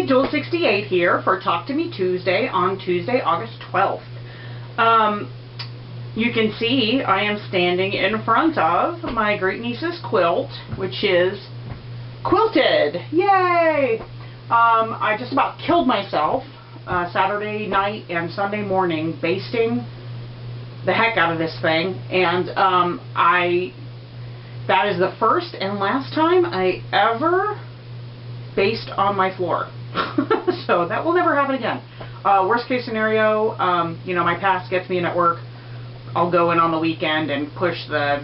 Jewells68 here for Talk to Me Tuesday on Tuesday, August 12th. You can see I am standing in front of my great niece's quilt, which is quilted. Yay! I just about killed myself Saturday night and Sunday morning basting the heck out of this thing, and that is the first and last time I ever based on my floor. So that will never happen again. Worst case scenario, you know, my past gets me in at work. I'll go in on the weekend and push the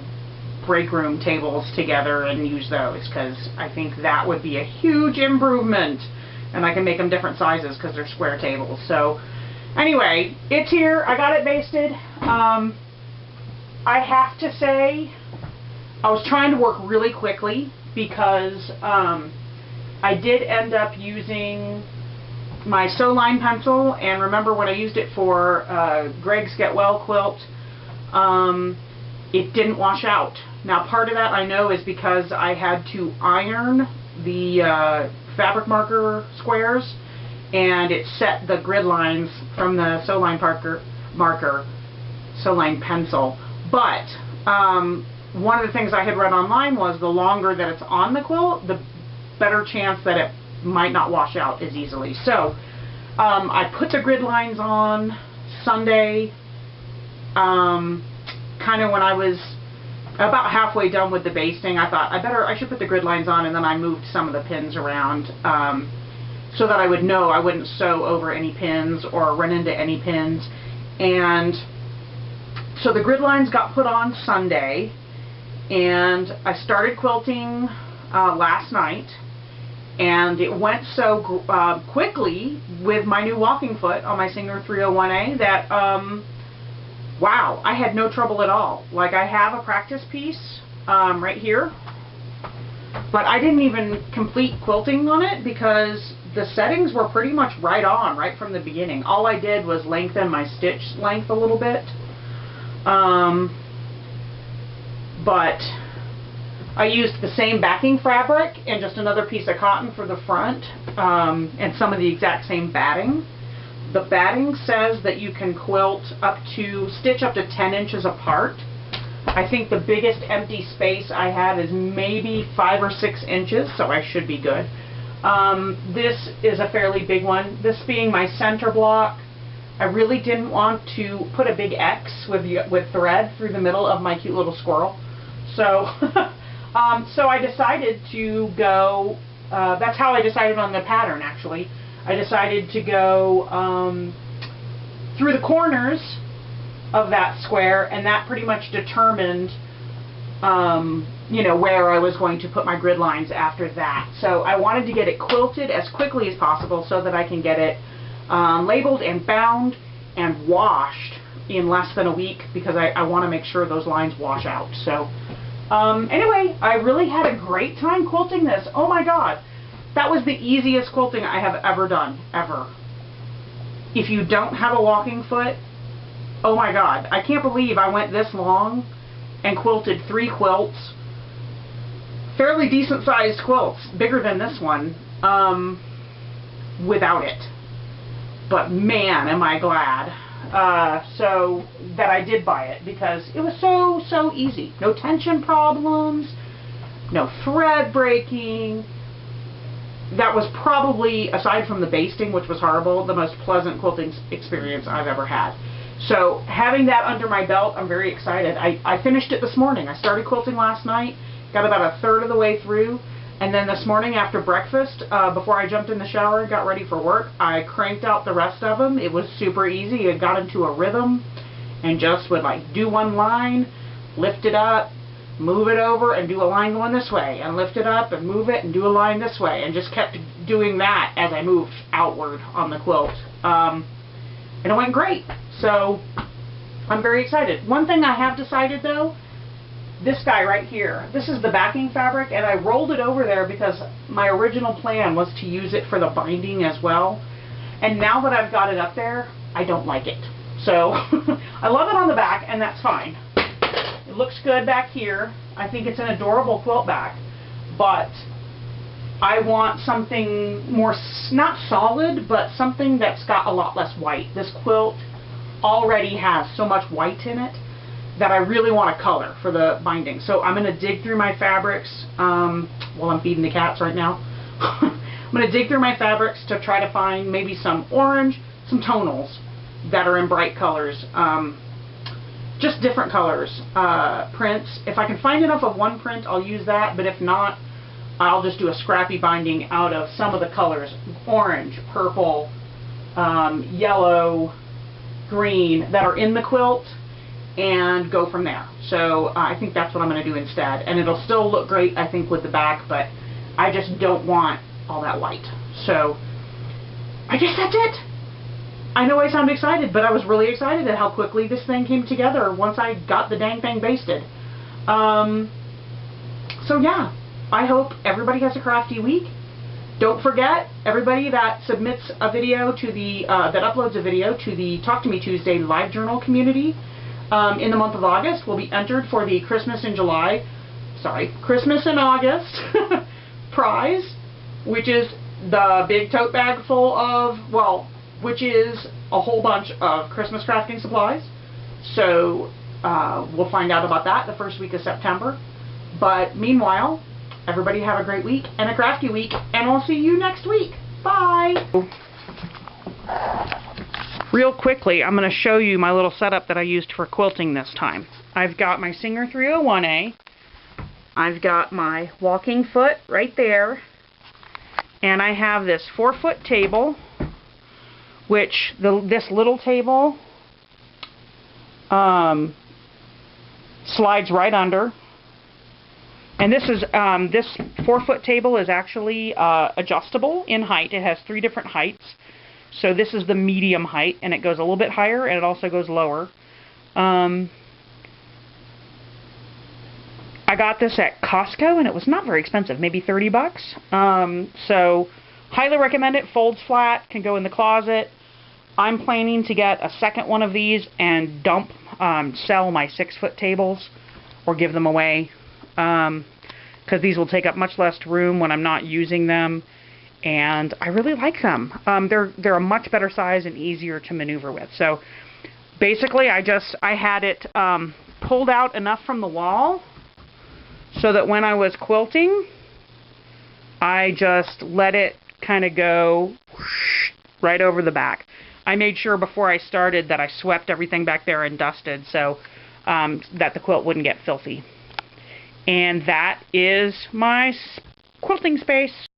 break room tables together and use those, because I think that would be a huge improvement. And I can make them different sizes because they're square tables. So anyway, it's here. I got it basted. I have to say, I was trying to work really quickly because I did end up using my sew line pencil, and remember when I used it for Greg's Get Well quilt, it didn't wash out. Now part of that I know is because I had to iron the fabric marker squares, and it set the grid lines from the sew line pencil. But one of the things I had read online was the longer that it's on the quilt, the better chance that it might not wash out as easily. So I put the grid lines on Sunday, kind of when I was about halfway done with the basting. I thought I should put the grid lines on, and then I moved some of the pins around so that I would know I wouldn't sew over any pins or run into any pins. And so the grid lines got put on Sunday, and I started quilting last night, and it went so quickly with my new walking foot on my Singer 301A that wow, I had no trouble at all. Like, I have a practice piece right here, but I didn't even complete quilting on it because the settings were pretty much right on right from the beginning. All I did was lengthen my stitch length a little bit, but I used the same backing fabric and just another piece of cotton for the front, and some of the exact same batting. The batting says that you can stitch up to 10 inches apart. I think the biggest empty space I have is maybe 5 or 6 inches, so I should be good. This is a fairly big one. This being my center block, I really didn't want to put a big X with thread through the middle of my cute little squirrel. So, so I decided to go, that's how I decided on the pattern actually. I decided to go through the corners of that square, and that pretty much determined you know, where I was going to put my grid lines after that. So I wanted to get it quilted as quickly as possible so that I can get it labeled and bound and washed in less than a week, because I want to make sure those lines wash out. So anyway, I really had a great time quilting this. Oh my god, that was the easiest quilting I have ever done, ever. If you don't have a walking foot, oh my god, I can't believe I went this long and quilted 3 quilts, fairly decent sized quilts, bigger than this one, without it. But man, am I glad so that I did buy it, because it was so easy. No tension problems, no thread breaking. That was probably, aside from the basting, which was horrible, the most pleasant quilting experience I've ever had. So having that under my belt, I'm very excited. I finished it this morning. I started quilting last night, got about a third of the way through, and then this morning after breakfast, before I jumped in the shower and got ready for work, I cranked out the rest of them. It was super easy. It got into a rhythm and just would like do one line, lift it up, move it over, and do a line going this way, and lift it up and move it and do a line this way, and just kept doing that as I moved outward on the quilt. And it went great. So I'm very excited. One thing I have decided though, this guy right here, this is the backing fabric, and I rolled it over there because my original plan was to use it for the binding as well. And now that I've got it up there, I don't like it. So I love it on the back, and that's fine. It looks good back here. I think it's an adorable quilt back. But I want something more, not solid, but something that's got a lot less white. This quilt already has so much white in it that I really want a color for the binding. So I'm going to dig through my fabrics while I'm feeding the cats right now. I'm going to dig through my fabrics to try to find maybe some orange, some tonals that are in bright colors. Just different colors. Prints. If I can find enough of one print, I'll use that, but if not, I'll just do a scrappy binding out of some of the colors. Orange, purple, yellow, green that are in the quilt, and go from there. So I think that's what I'm going to do instead. And it'll still look great, I think, with the back, but I just don't want all that white. So I guess that's it. I know I sound excited, but I was really excited at how quickly this thing came together once I got the dang thing basted. So yeah, I hope everybody has a crafty week. Don't forget, everybody that submits a video to the, that uploads a video to the Talk to Me Tuesday live journal community in the month of August will be entered for the Christmas in August prize, which is the big tote bag full of, well, which is a whole bunch of Christmas crafting supplies. So we'll find out about that the first week of September. But meanwhile, everybody have a great week and a crafty week, and I'll see you next week. Bye! Real quickly, I'm going to show you my little setup that I used for quilting this time. I've got my Singer 301A. I've got my walking foot right there. And I have this 4-foot table, which this little table slides right under. And this 4-foot table is actually adjustable in height. It has 3 different heights. So this is the medium height, and it goes a little bit higher, and it also goes lower. I got this at Costco, and it was not very expensive, maybe 30 bucks. So highly recommend it. Folds flat, can go in the closet. I'm planning to get a second one of these and sell my 6-foot tables or give them away. Because these will take up much less room when I'm not using them, and I really like them. They're a much better size and easier to maneuver with. So basically, I had it pulled out enough from the wall so that when I was quilting, I just let it kind of go right over the back. I made sure before I started that I swept everything back there and dusted so that the quilt wouldn't get filthy. And that is my quilting space.